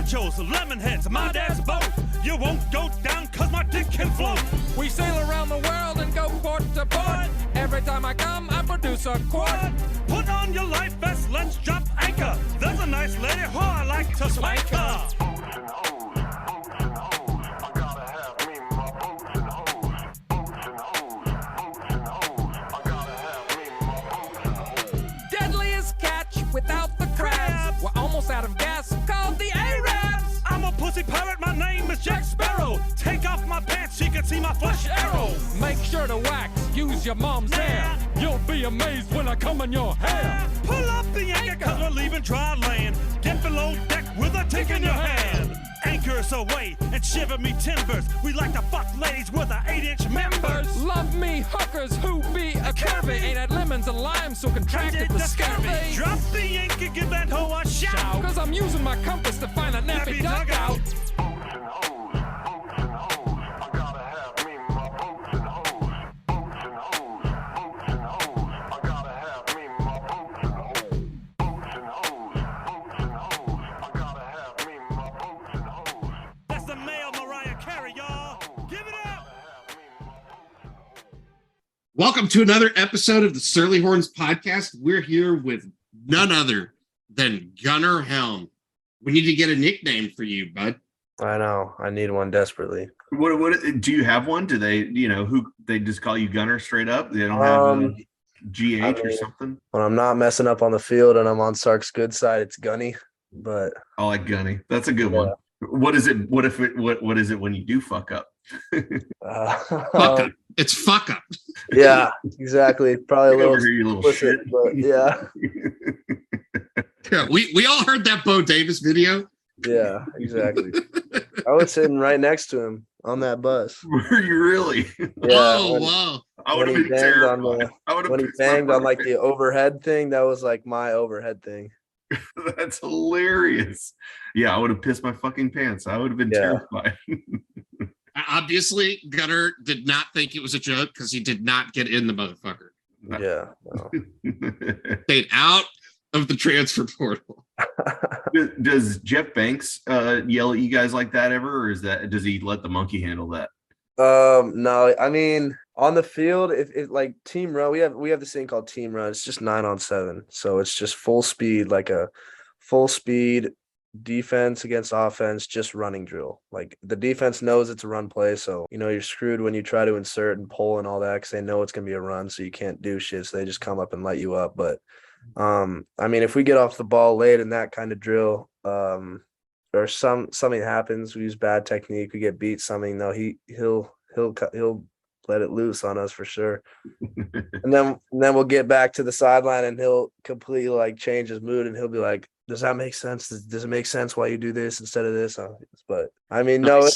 nachos, lemon heads, my dad's boat. You won't go down cause my dick can float. We sail around the world and go port to port. Every time I come, I produce a quart. Put on your life vest, let's drop anchor. There's a nice lady who I like to spank her. Deadliest catch without the crabs. We're almost out of gas, called the Arabs. I'm a pussy pirate, my name is Jack Sparrow. Take off my pants, she can see my flesh arrow. Make sure to wax, use your mom's hair. You'll be amazed when I come in your hair. Pull up the anchor cause we're leaving dry land. Get below deck with a tick in your hand. Anchor us away and shiver me timbers. We like to fuck ladies with our 8-inch members. Love me hookers who be a curvy. Ain't had lemons and limes so contracted the scurvy. Drop the anchor, give that hoe a shout. Cause I'm using my compass to find a nappy dugout. Welcome to another episode of the Surly Horns podcast. We're here with none other than Gunnar Helm. We need to get a nickname for you, bud. I know. I need one desperately. What do you have one? Do they, who they just call you Gunnar straight up? They don't have GH or something? When I'm not messing up on the field and I'm on Sark's good side, it's Gunny. But I like Gunny. That's a good one. What is it? What is it when you do fuck up? Fuck up. It's fuck up. Yeah, exactly. Probably a little, over here, you little shit. But yeah. Yeah, we all heard that Bo Davis video. Yeah, exactly. I was sitting right next to him on that bus. Were you really? Yeah. Wow. I would have been terrified. When he banged on like the overhead thing, that was like my overhead thing. That's hilarious. Yeah, I would have pissed my fucking pants. I would have been terrified. Obviously, Gunnar did not think it was a joke because he did not get in the motherfucker. Yeah. No. Stayed out of the transfer portal. Does Jeff Banks yell at you guys like that ever, or does he let the monkey handle that? No, I mean on the field, if like team run, we have this thing called team run. It's just 9-on-7, so it's just full speed, like a full speed defense against offense, just running drill. Like the defense knows it's a run play, so you're screwed when you try to insert and pull and all that because they know it's gonna be a run, so you can't do shit. So they just come up and light you up. But I mean, if we get off the ball late in that kind of drill, or something happens, we use bad technique, we get beat something, no, he'll let it loose on us for sure. and then we'll get back to the sideline and he'll completely like change his mood and he'll be like, does that make sense? Does it make sense why you do this instead of this? But I mean, no,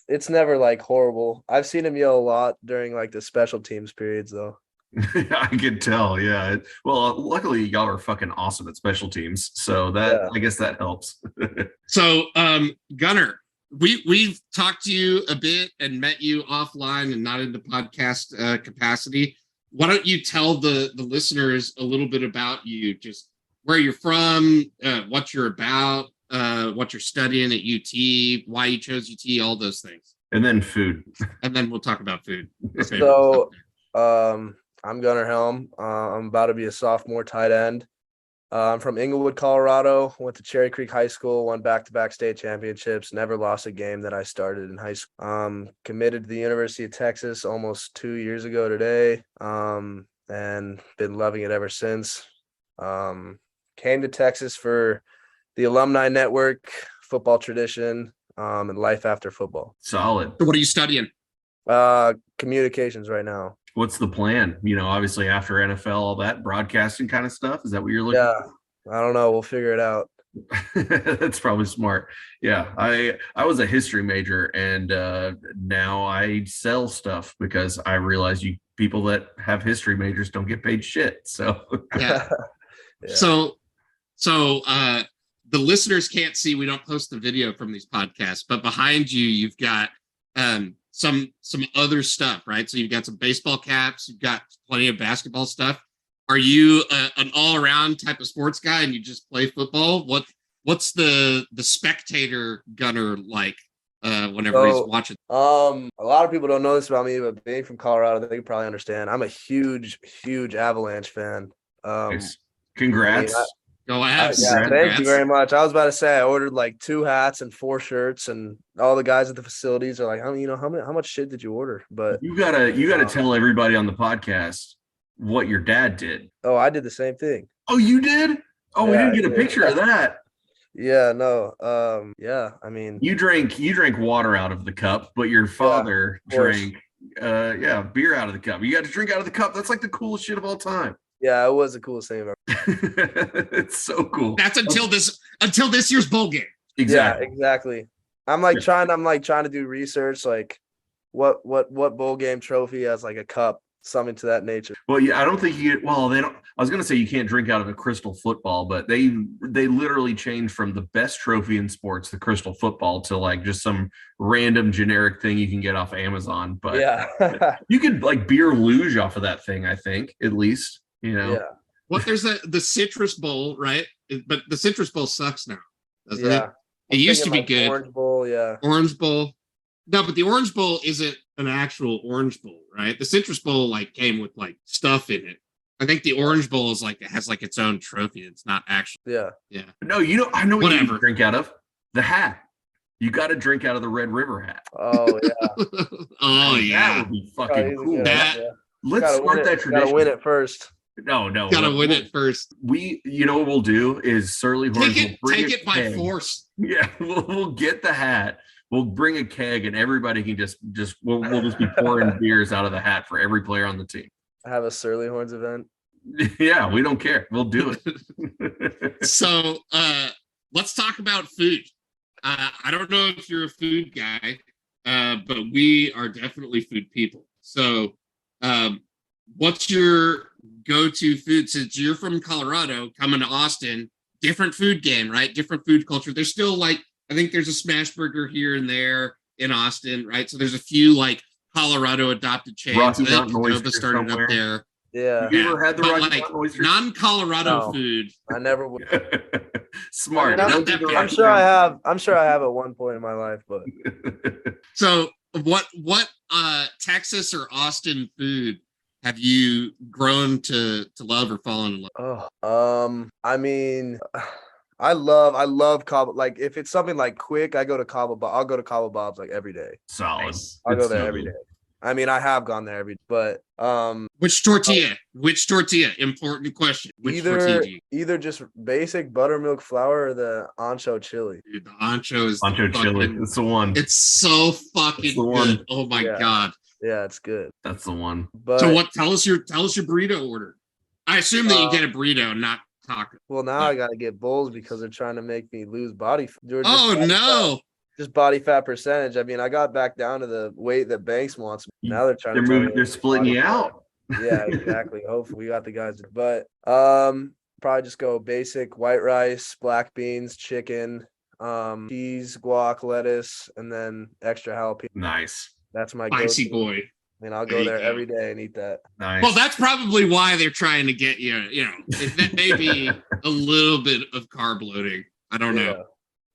it's never like horrible. I've seen him yell a lot during like the special teams periods though. I can tell. Yeah. Well, luckily y'all are fucking awesome at special teams. So that, I guess that helps. So, Gunnar, we've talked to you a bit and met you offline and not in the podcast capacity. Why don't you tell the listeners a little bit about you, just where you're from, what you're about, what you're studying at UT, why you chose UT, all those things. And then food. And then we'll talk about food. So, I'm Gunnar Helm. I'm about to be a sophomore tight end. I'm from Inglewood, Colorado. Went to Cherry Creek High School, won back-to-back state championships, never lost a game that I started in high school. Committed to the University of Texas almost 2 years ago today, and been loving it ever since. Came to Texas for the Alumni Network, football tradition, and life after football. Solid. So what are you studying? Communications right now. What's the plan? Obviously after NFL, all that broadcasting kind of stuff. Is that what you're looking for? I don't know. We'll figure it out. That's probably smart. Yeah. I was a history major and now I sell stuff because I realize people that have history majors don't get paid shit. So yeah. So the listeners can't see, we don't post the video from these podcasts, but behind you, you've got some other stuff, right? So you've got some baseball caps, you've got plenty of basketball stuff. Are you an all-around type of sports guy and you just play football? what's the spectator Gunner like whenever he's watching? A lot of people don't know this about me, but being from Colorado, they can probably understand. I'm a huge Avalanche fan. Nice. Congrats. Go Avs. Yeah, thank you very much. I was about to say I ordered like 2 hats and 4 shirts, and all the guys at the facilities are like, how much shit did you order? But you gotta tell everybody on the podcast what your dad did. Oh, I did the same thing. Oh, you did? Oh, we Yeah, didn't get a picture of that. Yeah, no. Yeah, I mean, You drank water out of the cup, but your father drank beer out of the cup. You got to drink out of the cup. That's like the coolest shit of all time. Yeah, it was the coolest thing ever. It's so cool. That's until this year's bowl game. Exactly. Yeah, exactly. I'm trying to do research, like what bowl game trophy has like a cup, something to that nature. Well, yeah, I don't think they don't. I was gonna say you can't drink out of a crystal football, but they literally changed from the best trophy in sports, the crystal football, to like just some random generic thing you can get off Amazon. But yeah, you could like beer luge off of that thing, I think, at least. Yeah. Well, there's the Citrus Bowl, right? But the Citrus Bowl sucks now, doesn't it? It I'm used to be like good. Orange Bowl, yeah. Orange Bowl. No, but the Orange Bowl isn't an actual Orange Bowl, right? The Citrus Bowl like came with like stuff in it. I think the Orange Bowl is like it has like its own trophy. It's not actually. Yeah. No, I know what Whatever. you drink out of. The hat. You got to drink out of the Red River hat. Oh yeah. Oh yeah. That would be fucking cool. Let's start that tradition. Gotta win it first. No. Gotta win it first. You know what we'll do is Surly Horns Take it by keg. force. Yeah, we'll get the hat. We'll bring a keg, and everybody can we'll just be pouring beers out of the hat for every player on the team. Have a Surly Horns event. Yeah, we don't care. We'll do it. So let's talk about food. I don't know if you're a food guy, but we are definitely food people. So what's your go-to food? Since you're from Colorado, coming to Austin, different food game, right? Different food culture. There's still like, I think there's a smash burger here and there in Austin, right? So there's a few like Colorado adopted chains Rocky that, Mountain Oyster that started somewhere. up there. Yeah. Have you ever had the But Rocky like Mountain Oyster? non-Colorado food. I never would. Smart. I mean, Not that bad. I'm sure I have. I'm sure I have at one point in my life, but So what Texas or Austin food have you grown to love or fallen in love? I mean, I love Cabo. Like if it's something like quick, I go to Cabo Bob. I'll go to Cabo Bob's like every day. Solid. Nice. I'll go there every day. I mean, I have gone there every day, but Which tortilla? Important question. Which tortilla do you? either just basic buttermilk flour or the ancho chili. Dude, the ancho is Ancho chili. It's the one. It's so fucking It's the one. good. Oh my Yeah. god. Yeah, it's good. That's the one. But So what? Tell us your burrito order. I assume that you get a burrito, not taco. well, now I got to get bowls because they're trying to make me lose body. Oh no! Just body fat percentage. I mean, I got back down to the weight that Banks wants. Now they're trying to tell me They're splitting you body fat. out. Yeah, exactly. Hopefully we got the guys, but probably just go basic white rice, black beans, chicken, cheese, guac, lettuce, and then extra jalapeno. Nice. That's my Spicy go-to. boy. And I'll There go you there go. every day and eat that. Nice. Well, that's probably why they're trying to get you. You know, that may be a little bit of carb loading. I don't know,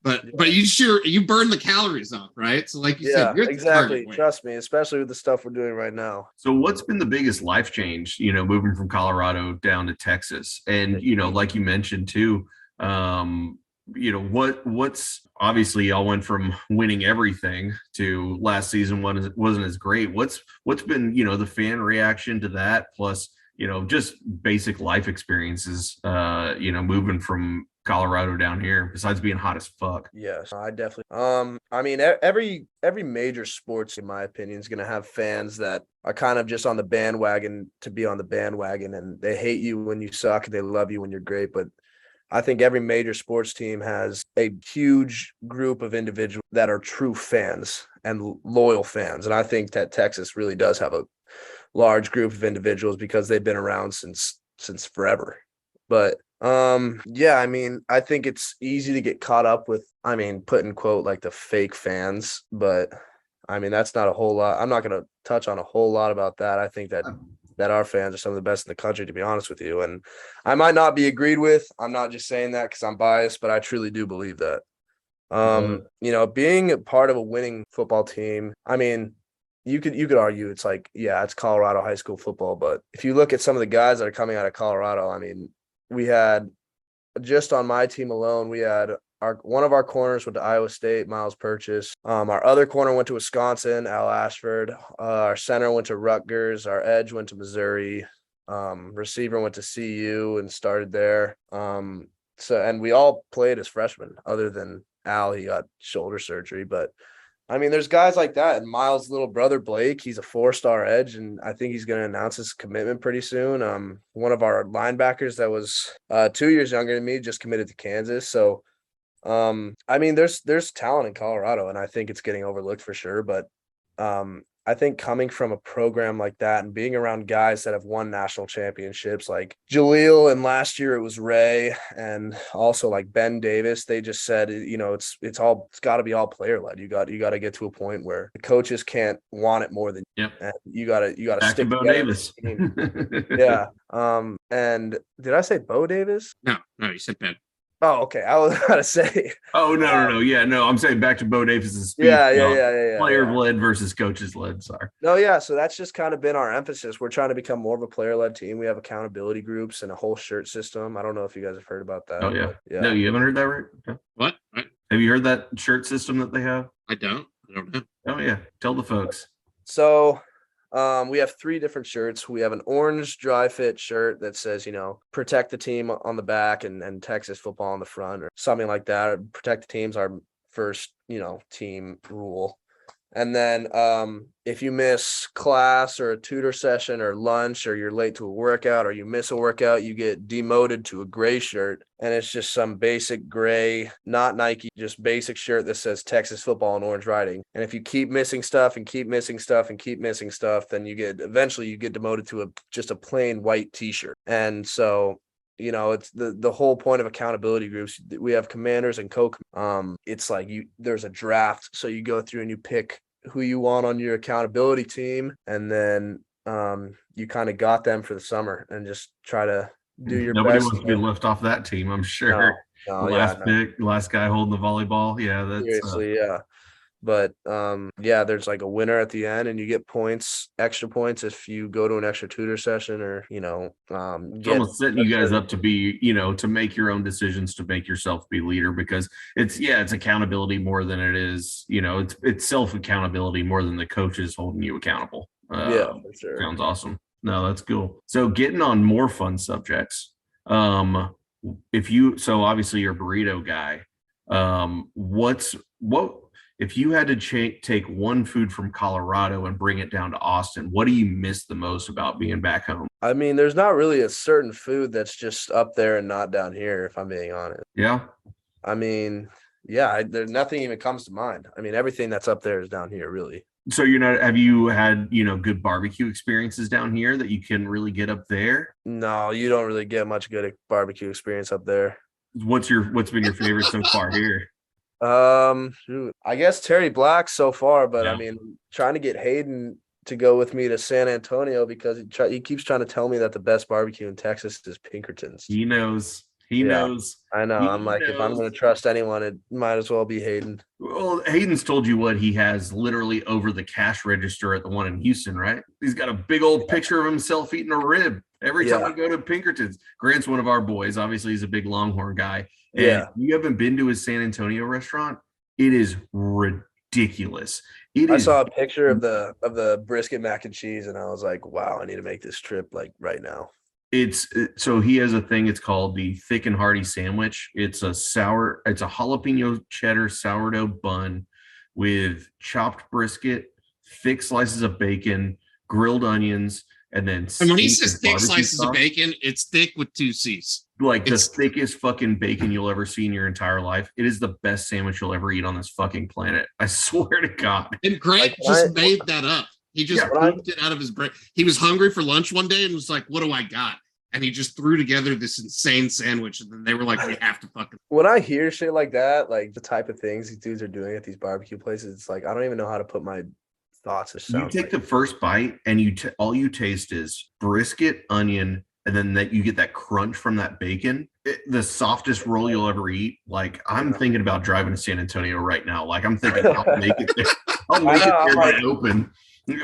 but you burn the calories off, right? So, like you Yeah, said, you're at the exactly. target weight. Trust me, especially with the stuff we're doing right now. So what's been the biggest life change, moving from Colorado down to Texas? And, like you mentioned too, what's obviously y'all went from winning everything to last season wasn't as great. What's been, the fan reaction to that, plus, just basic life experiences, moving from Colorado down here, besides being hot as fuck? Yes, I definitely. I mean, every major sports, in my opinion, is going to have fans that are kind of just on the bandwagon to be on the bandwagon, and they hate you when you suck, and they love you when you're great. But I think every major sports team has a huge group of individuals that are true fans and loyal fans, and I think that Texas really does have a large group of individuals because they've been around since forever. But yeah, I mean, I think it's easy to get caught up with, put in quote, like the fake fans, but I mean, that's not a whole lot. I'm not going to touch on a whole lot about that. I think that that our fans are some of the best in the country, to be honest with you. And I might not be agreed with. I'm not just saying that because I'm biased, but I truly do believe that. Being a part of a winning football team, I mean, you could argue it's like, yeah, it's Colorado high school football. But if you look at some of the guys that are coming out of Colorado, I mean, we had just on my team alone, we had one of our corners went to Iowa State, Miles Purchase. Our other corner went to Wisconsin, Al Ashford. Our center went to Rutgers. Our edge went to Missouri. Receiver went to CU and started there. And we all played as freshmen, other than Al. He got shoulder surgery, but I mean, there's guys like that. And Miles' little brother, Blake, he's a 4-star edge, and I think he's going to announce his commitment pretty soon. One of our linebackers that was 2 years younger than me just committed to Kansas. So, I mean, there's talent in Colorado, and I think it's getting overlooked for sure. But I think coming from a program like that and being around guys that have won national championships like Jaleel, and last year it was Ray, and also like Ben Davis, they just said, it's got to be all player led. You got to get to a point where the coaches can't want it more than Yep. and you got to Back stick to Bo together. Davis. Yeah. And did I say Bo Davis? No, you said Ben. Oh, okay. I was about to say. Oh, no. Yeah, no, I'm saying back to Bo Davis's speech. Yeah. Player led versus coaches led. Sorry. No, yeah. So that's just kind of been our emphasis. We're trying to become more of a player led team. We have accountability groups and a whole shirt system. I don't know if you guys have heard about that. Oh, yeah. No, you haven't heard that, right? Okay. What? Have you heard that shirt system that they have? I don't know. Oh, yeah. Tell the folks. So we have 3 different shirts. We have an orange dry fit shirt that says, protect the team on the back and Texas football on the front or something like that. Protect the team's our first, team rule. And then if you miss class or a tutor session or lunch, or you're late to a workout, or you miss a workout, you get demoted to a gray shirt. And it's just some basic gray, not Nike, just basic shirt that says Texas football and orange writing. And if you keep missing stuff and keep missing stuff and keep missing stuff, then you get demoted to just a plain white t-shirt. And so, it's the whole point of accountability groups. We have commanders and it's like there's a draft. So you go through and you pick who you want on your accountability team. And then you kind of got them for the summer and just try to do your Nobody best. wants to be left off that team, I'm sure. Last guy holding the volleyball. Yeah, that's seriously, yeah. But there's like a winner at the end, and you get extra points if you go to an extra tutor session, or it's almost setting you guys up to be, to make your own decisions, to make yourself be leader, because it's accountability more than it is, it's self accountability more than the coaches holding you accountable. For sure. Sounds awesome. No, that's cool. So getting on more fun subjects. So obviously you're a burrito guy. If you had to take one food from Colorado and bring it down to Austin, what do you miss the most about being back home? I mean, there's not really a certain food that's just up there and not down here, if I'm being honest. Yeah. I mean, there's nothing even comes to mind. I mean, everything that's up there is down here, really. So have you had, good barbecue experiences down here that you can really get up there? No, you don't really get much good barbecue experience up there. What's been your favorite so far here? I guess Terry Black so far, but yeah. I mean, trying to get Hayden to go with me to San Antonio because he keeps trying to tell me that the best barbecue in Texas is Pinkerton's. He knows. He knows. I know. I'm like, if I'm going to trust anyone, it might as well be Hayden. Well, Hayden's told you what he has literally over the cash register at the one in Houston, right? He's got a big old picture of himself eating a rib every time I go to Pinkerton's. Grant's one of our boys. Obviously, he's a big Longhorn guy. And you haven't been to his San Antonio restaurant? It is ridiculous. I saw a picture of the brisket mac and cheese, and I was like, wow, I need to make this trip like right now. So he has a thing, it's called the Thick and Hearty Sandwich. It's a jalapeno cheddar sourdough bun with chopped brisket, thick slices of bacon, grilled onions, and then and when he says thick slices of bacon, it's thick with 2 C's. Like the thickest fucking bacon you'll ever see in your entire life. It is the best sandwich you'll ever eat on this fucking planet. I swear to God. And Grant made that up. He just pooped it out of his brain. He was hungry for lunch one day and was like, what do I got? And he just threw together this insane sandwich. And then they were like, we have to fucking. When I hear shit like that, like the type of things these dudes are doing at these barbecue places, it's like, I don't even know how to put my thoughts. It You sounds take the first bite and all you taste is brisket, onion, and then that you get that crunch from that bacon. The softest roll you'll ever eat. Like I'm thinking about driving to San Antonio right now. Like I'm thinking I'll make it there. I'll make it there by open.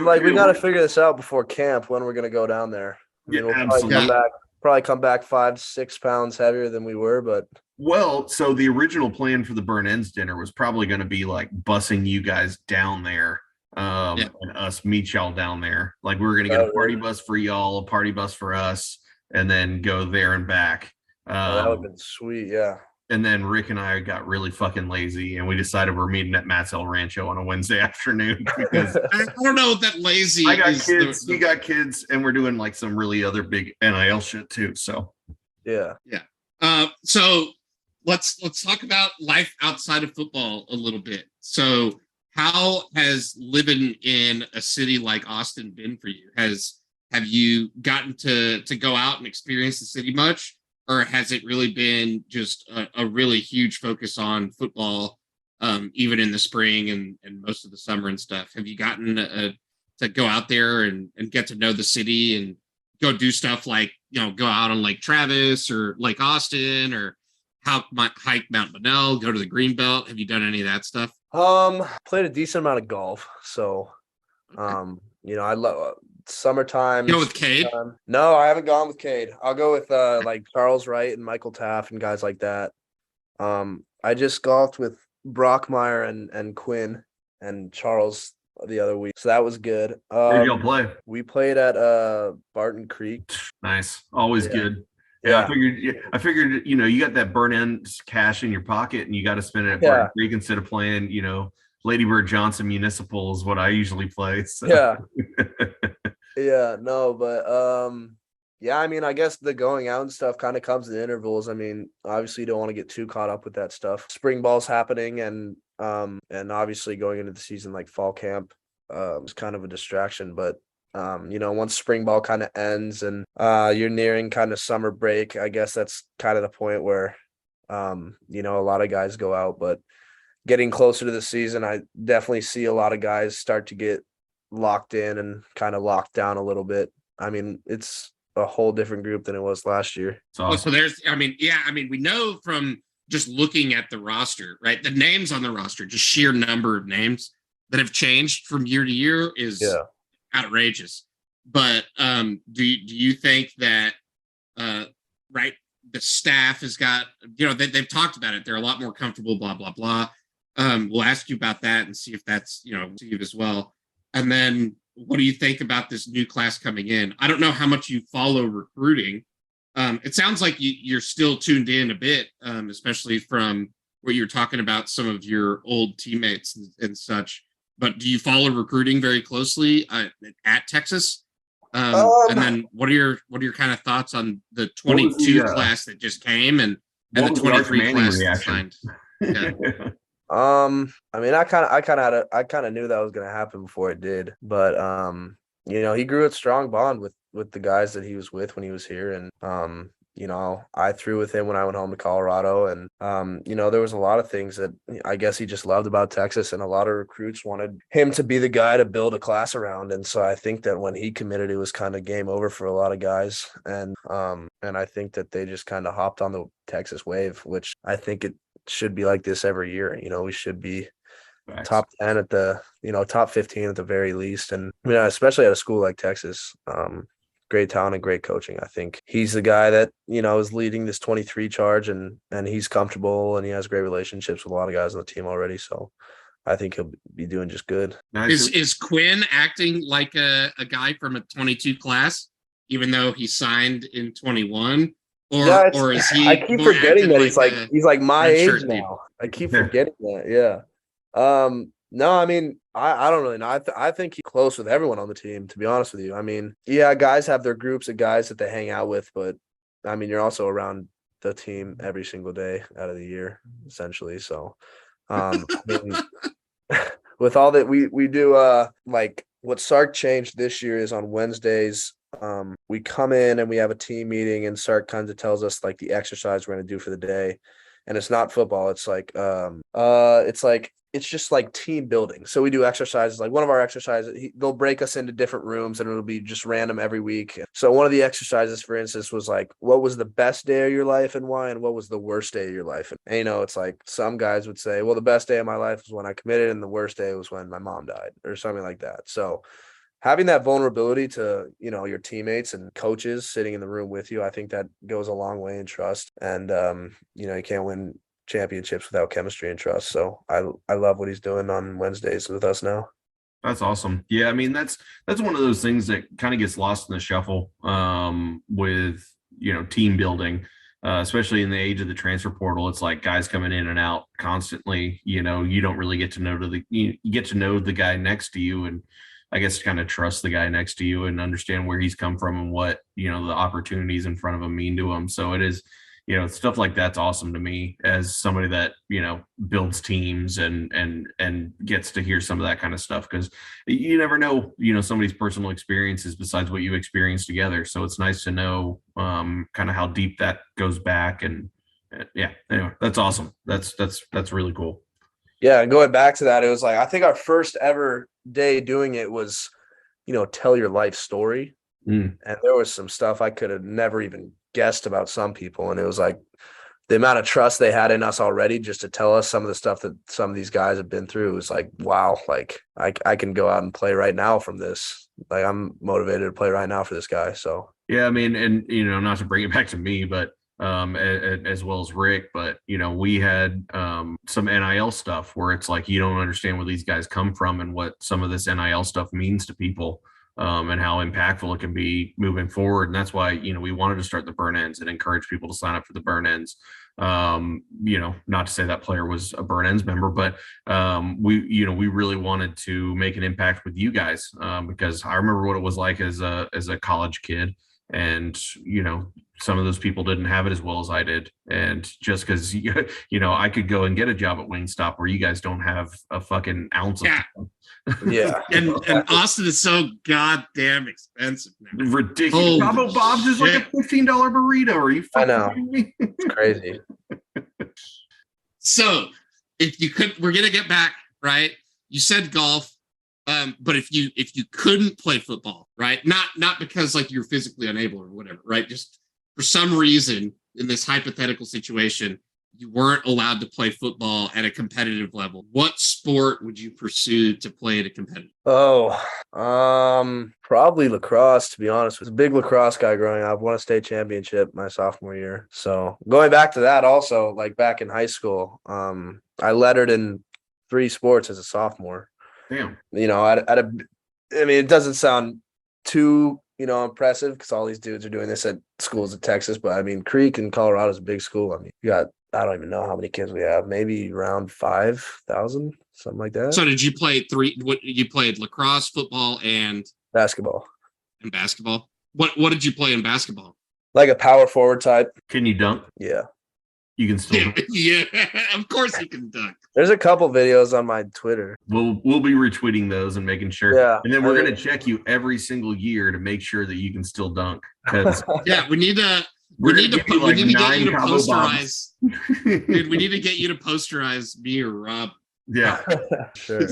like we got to figure this out before camp when we're gonna go down there. I mean, Yeah, we'll absolutely. probably come back 5-6 pounds heavier than we were, but Well, so the original plan for the burn ends dinner was probably going to be like bussing you guys down there, and us meet y'all down there. Like we were going to get a party bus for y'all, a party bus for us, and then go there and back. that would have been sweet. Yeah. And then Rick and I got really fucking lazy, and we decided we're meeting at Matt's El Rancho on a Wednesday afternoon because I don't know what that lazy. I got is kids, he got kids, and we're doing like some really other big NIL shit too. So yeah. So let's talk about life outside of football a little bit. So how has living in a city like Austin been for you? Have you gotten to go out and experience the city much? Or has it really been just a really huge focus on football, even in the spring and most of the summer and stuff? Have you gotten to go out there and get to know the city and go do stuff like, go out on Lake Travis or Lake Austin or hike Mount Bunnell, go to the Greenbelt? Have you done any of that stuff? Played a decent amount of golf. So, I love summertime. Go with Cade? No, I haven't gone with Cade. I'll go with like Charles Wright and Michael Taft and guys like that. I just golfed with Brockmeyer and Quinn and Charles the other week, so that was good. where did y'all play? We played at Barton Creek. Nice, always good. Yeah. I figured, you got that burn end cash in your pocket and you got to spend it at Barton Creek instead of playing, Lady Bird Johnson Municipal is what I usually play. So. Yeah. No, but I mean, I guess the going out and stuff kind of comes in intervals. I mean, obviously you don't want to get too caught up with that stuff. Spring ball's happening and obviously going into the season like fall camp is kind of a distraction, but once spring ball kind of ends and you're nearing kind of summer break, I guess that's kind of the point where a lot of guys go out. But getting closer to the season, I definitely see a lot of guys start to get locked in and kind of locked down a little bit. I mean, it's a whole different group than it was last year. So we know from just looking at the roster, right? The names on the roster, just sheer number of names that have changed from year to year is outrageous. But do you think that the staff has got, they've talked about it, they're a lot more comfortable, blah blah blah. We'll ask you about that and see if that's Steve as well. And then what do you think about this new class coming in? I don't know how much you follow recruiting. It sounds like you're still tuned in a bit, especially from what you're talking about some of your old teammates and such. But do you follow recruiting very closely at Texas? And then what are your kind of thoughts on the 22 class that just came and the 23 class that signed? Yeah. I mean, I kind of knew that was going to happen before it did, but he grew a strong bond with the guys that he was with when he was here, and I threw with him when I went home to Colorado, and there was a lot of things that I guess he just loved about Texas, and a lot of recruits wanted him to be the guy to build a class around, and so I think that when he committed, it was kind of game over for a lot of guys, and I think that they just kind of hopped on the Texas wave, which I think it should be like this every year. We should be top 10 at the top 15 at the very least, and especially at a school like Texas. Great talent and great coaching. I think he's the guy that is leading this 23 charge, and he's comfortable and he has great relationships with a lot of guys on the team already, so I think he'll be doing just good. Is Quinn acting like a guy from a 22 class even though he signed in 21? Or is he? I keep forgetting that he's like my age now. I keep forgetting that. Yeah. No, I mean, I don't really know. I think he's close with everyone on the team, to be honest with you. I mean, guys have their groups of guys that they hang out with, but I mean, you're also around the team every single day out of the year, essentially. So, I mean, with all that we do, like what Sark changed this year is on Wednesdays. We come in and we have a team meeting, and Sark kind of tells us like the exercise we're going to do for the day, and it's not football. It's like it's just like team building. So we do exercises. Like one of our exercises, they'll break us into different rooms and it'll be just random every week. So one of the exercises, for instance, was like, what was the best day of your life and why? And what was the worst day of your life? And you know, it's like some guys would say, well, the best day of my life was when I committed and the worst day was when my mom died or something like that. So having that vulnerability to, you know, your teammates and coaches sitting in the room with you, I think that goes a long way in trust. And, you know, you can't win championships without chemistry and trust. So I love what he's doing on Wednesdays with us now. That's awesome. Yeah, I mean that's one of those things that kind of gets lost in the shuffle with, you know, team building, especially in the age of the transfer portal. It's like guys coming in and out constantly. You know, you don't really get to know you get to know the guy next to you, and I guess kind of trust the guy next to you and understand where he's come from and what, you know, the opportunities in front of him mean to him. So it is, you know, stuff like that's awesome to me as somebody that, you know, builds teams and gets to hear some of that kind of stuff, because you never know, you know, somebody's personal experiences besides what you experience together. So it's nice to know kind of how deep that goes back. And yeah, anyway, that's awesome. That's really cool. Yeah, and going back to that, it was like, I think our first ever day doing it was, you know, tell your life story. And there was some stuff I could have never even guessed about some people. And it was like the amount of trust they had in us already just to tell us some of the stuff that some of these guys have been through. It was like, wow, like I can go out and play right now from this. Like I'm motivated to play right now for this guy. So, yeah, I mean, and, you know, not to bring it back to me, but as well as Rick, but, you know, we had some NIL stuff where it's like, you don't understand where these guys come from and what some of this NIL stuff means to people. And how impactful it can be moving forward. And that's why, you know, we wanted to start the burn ends and encourage people to sign up for the burn ends. You know, not to say that player was a burn ends member, but we really wanted to make an impact with you guys because I remember what it was like as a college kid. And, you know, some of those people didn't have it as well as I did. And just because, you know, I could go and get a job at Wingstop where you guys don't have a fucking ounce of time. Yeah. and Austin is so goddamn expensive now. Ridiculous. Bravo Bob's is like a $15 burrito. Are you fucking kidding me? It's crazy. So if you could, we're going to get back, right? You said golf. But if you couldn't play football, right? Not because like you're physically unable or whatever, right? Just for some reason in this hypothetical situation, you weren't allowed to play football at a competitive level. What sport would you pursue to play at a competitive? Probably lacrosse, to be honest. I was a big lacrosse guy growing up. Won a state championship my sophomore year. So going back to that also, like back in high school, I lettered in 3 sports as a sophomore. Damn. You know, I mean, it doesn't sound too, you know, impressive because all these dudes are doing this at schools in Texas. But I mean, Creek in Colorado is a big school. I mean, you got, I don't even know how many kids we have, maybe around 5,000, something like that. So did you play you played lacrosse, football, and basketball? And basketball. What did you play in basketball? Like a power forward type. Can you dunk? Yeah. You can still yeah, of course you can dunk. There's a couple videos on my Twitter. We'll be retweeting those and making sure. Yeah. And then we're gonna check you every single year to make sure that you can still dunk. Yeah, we need to get you to posterize. Dude, we need to get you to posterize me or Rob. Yeah. Sure.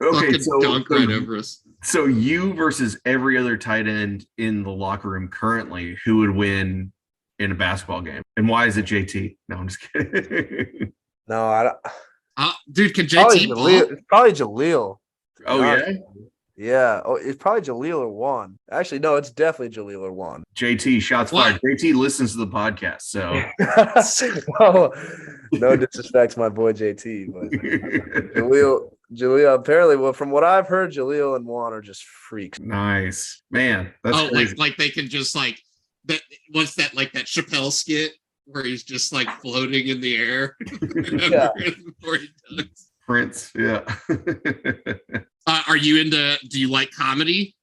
Okay, so dunk right over us. So you versus every other tight end in the locker room currently, who would win in a basketball game, and why is it JT? No, I'm just kidding. No, I don't. Dude, can JT ball? It's probably Jaleel. Oh yeah, yeah. Oh, it's probably Jaleel or Juan. Actually, no, it's definitely Jaleel or Juan. JT, shots fired. JT listens to the podcast, so oh, no disrespect to my boy JT, but Jaleel apparently, well, from what I've heard, Jaleel and Juan are just freaks. Nice, man. That's crazy. like they can just like that. What's that, like that Chappelle skit where he's just like floating in the air? Yeah. Before he dunks. Prince, yeah. Are you into? Do you like comedy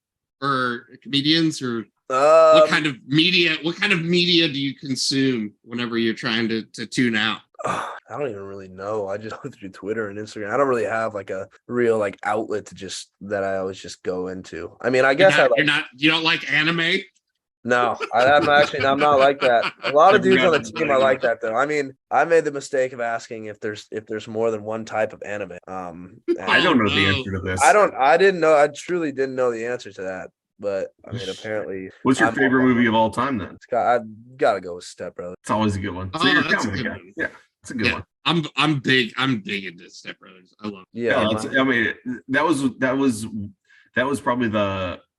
or comedians, or what kind of media? What kind of media do you consume whenever you're trying to tune out? I don't even really know. I just go through Twitter and Instagram. I don't really have like a real like outlet to just that I always just go into. I mean, I guess You don't like anime? No, I'm not like that. A lot of Never dudes on the got team are like that though. I mean, I made the mistake of asking if there's more than one type of anime. I don't know the no. answer to this. I didn't know. I truly didn't know the answer to that. But I mean, apparently, What's your I'm favorite all- movie of all time then? I gotta go with Step Brother. It's always a good one. So Oh, you're a that's a comic good guy. one. Yeah, it's a good one. I'm big into Step Brothers. I love it. Yeah, I mean, that was probably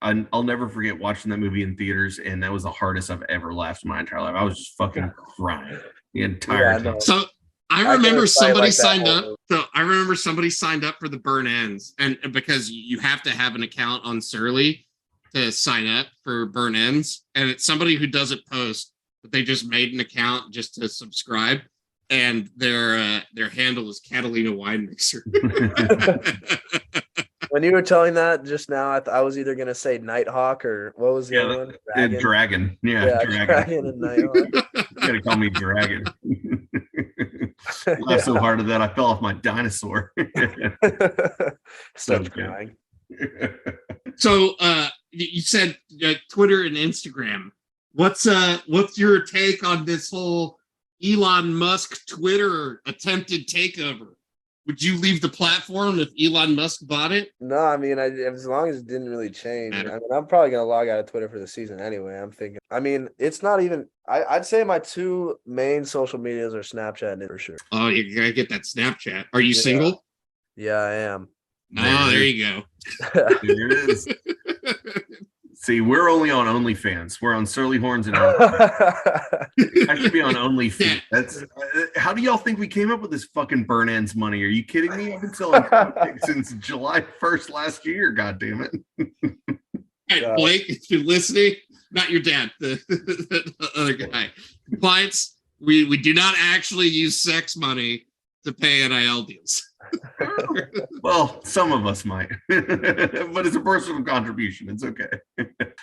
I'll never forget watching that movie in theaters, and that was the hardest I've ever laughed in my entire life. I was just fucking crying the entire Yeah, I time. know. So I can remember recite somebody like that signed whole up. movie. So I remember somebody signed up for the burn ends, and because you have to have an account on Surly to sign up for burn ends, and it's somebody who doesn't post, but they just made an account just to subscribe, and their handle is Catalina Wine Mixer. When you were telling that just now, I was either gonna say Nighthawk or what was the Yeah, other one? Dragon. Yeah, Yeah, Dragon. Dragon and Nighthawk. You gotta call me Dragon. Laughed Yeah. so hard at that I fell off my dinosaur. Starts good. crying. So you said Twitter and Instagram. What's your take on this whole Elon Musk Twitter attempted takeover? Would you leave the platform if Elon Musk bought it? No, I mean, as long as it didn't really change. I Matter. mean, I'm probably gonna log out of Twitter for the season anyway. I'm thinking. I mean, it's not even. I'd say my two main social medias are Snapchat and for sure. Oh, you gotta get that Snapchat. Are you Yeah. single? Yeah, I am. Oh, there you go. There it is. See, we're only on OnlyFans. We're on Surly Horns and I should be on OnlyFans. That's how do y'all think we came up with this fucking burn ends money? Are you kidding me? I've been selling comics since July 1st last year. God damn it! All right, Blake, if you're listening, not your dad, the other guy. Compliance. We do not actually use sex money to pay NIL deals. Well, some of us might, but it's a personal contribution. It's okay.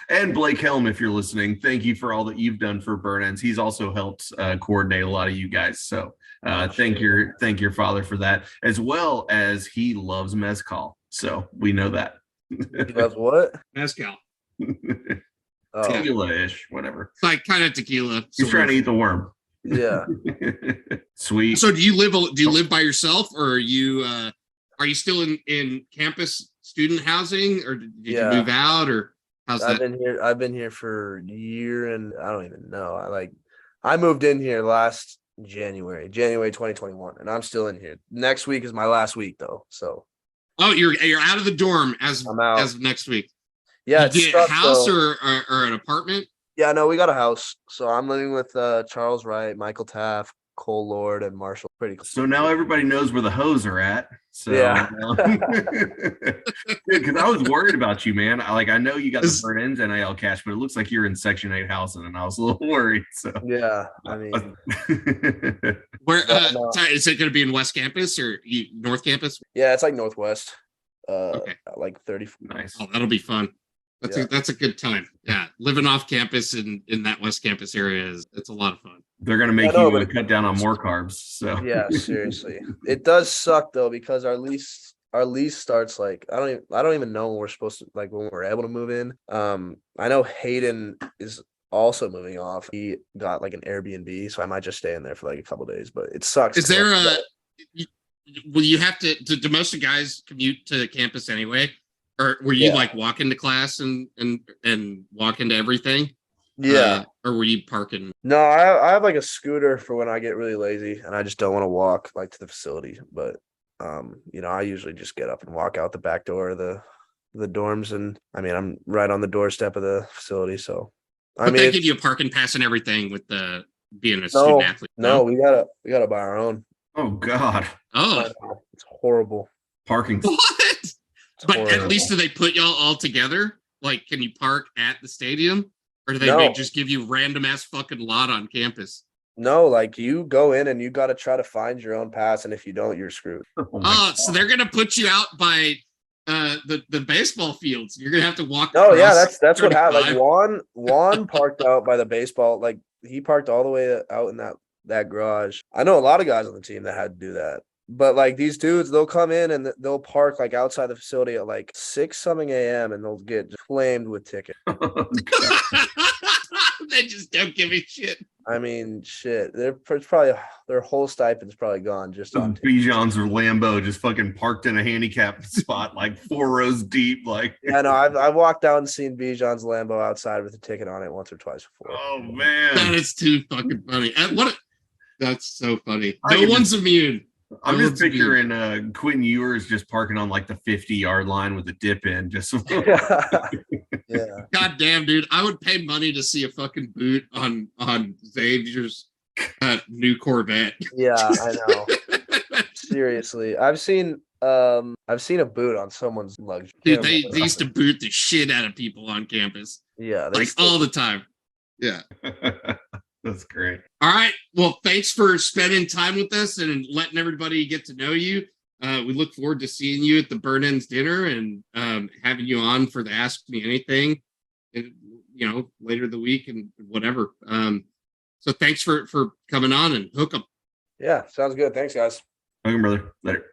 And Blake Helm, if you're listening, thank you for all that you've done for Burn Ends. He's also helped coordinate a lot of you guys. So thank your father for that, as well as he loves mezcal. So we know that. He loves what? Mezcal. Oh, Tequila-ish, whatever. It's like kind of tequila. He's trying to eat the worm. yeah. Sweet. So do you live by yourself, or are you still in campus student housing, or did you Yeah. move out, or how's that? I've been here for a year and I don't even know. I moved in here last January 2021, and I'm still in here. Next week is my last week though. So Oh, you're out of the dorm I'm out. as of next week. yeah, You it's get a house or an apartment? yeah, no, we got a house. So I'm living with Charles Wright, Michael Taft, Cole Lord, and Marshall. Pretty cool. So now everybody knows where the hoes are at. So Yeah. because I was worried about you, man. I know you got the burn ends NIL cash, but it looks like you're in Section 8 housing, and I was a little worried. So Yeah, I mean, Where No. sorry, is it going to be in West Campus or North Campus? yeah, it's like Northwest. Okay. Like 30. nice. Oh, that'll be fun. Yeah. That's a good time. Yeah, living off campus in that West Campus area it's a lot of fun. They're gonna make I know, you but- cut down on more carbs. So Yeah, seriously. It does suck though because our lease starts like I don't even know when we're supposed to like when we're able to move in. I know Hayden is also moving off. He got like an Airbnb, so I might just stay in there for like a couple days, but it sucks. Is there will you have to do most of the guys commute to campus anyway? Or were you Yeah. like walk into class and walk into everything? Yeah. Or were you parking? No, I have like a scooter for when I get really lazy and I just don't want to walk like to the facility. But I usually just get up and walk out the back door of the dorms, and I mean I'm right on the doorstep of the facility. So But they give you a parking pass and everything with the being a student athlete. No, we gotta buy our own. oh god, Oh, It's horrible. parking. what? It's But at horrible. least do they put y'all all together? Like, can you park at the stadium? Or do they No. just give you random ass fucking lot on campus? No, like you go in and you got to try to find your own pass, and if you don't, you're screwed. Oh my Oh, so they're gonna put you out by the baseball fields. You're gonna have to walk. Oh yeah, across that's what happened. Like 35. Juan parked out by the baseball. Like he parked all the way out in that garage. I know a lot of guys on the team that had to do that. But like these dudes, they'll come in and they'll park like outside the facility at like 6 something a.m. and they'll get flamed with tickets. God. They just don't give a shit. I mean, shit. It's probably their whole stipend's probably gone just on Bijan's or Lambo just fucking parked in a handicap spot, like 4 rows deep. Like, I know. I've walked out and seen Bijan's Lambo outside with a ticket on it once or twice before. oh man, That is too fucking funny. That's so funny. I No can one's immune. I'm just picturing Quentin Ewers just parking on like the 50-yard line with a dip in. Just Yeah. God damn, dude. I would pay money to see a fucking boot on Xavier's new Corvette. Yeah, I know. Seriously. I've seen a boot on someone's luggage. Dude, they used to boot the shit out of people on campus. Yeah, Like all the time. Yeah. That's great. All right. Well, thanks for spending time with us and letting everybody get to know you. We look forward to seeing you at the Burn Ends dinner and having you on for the Ask Me Anything, later the week and whatever. So thanks for coming on and hook 'em. Yeah, sounds good. Thanks, guys. Okay, brother. Later.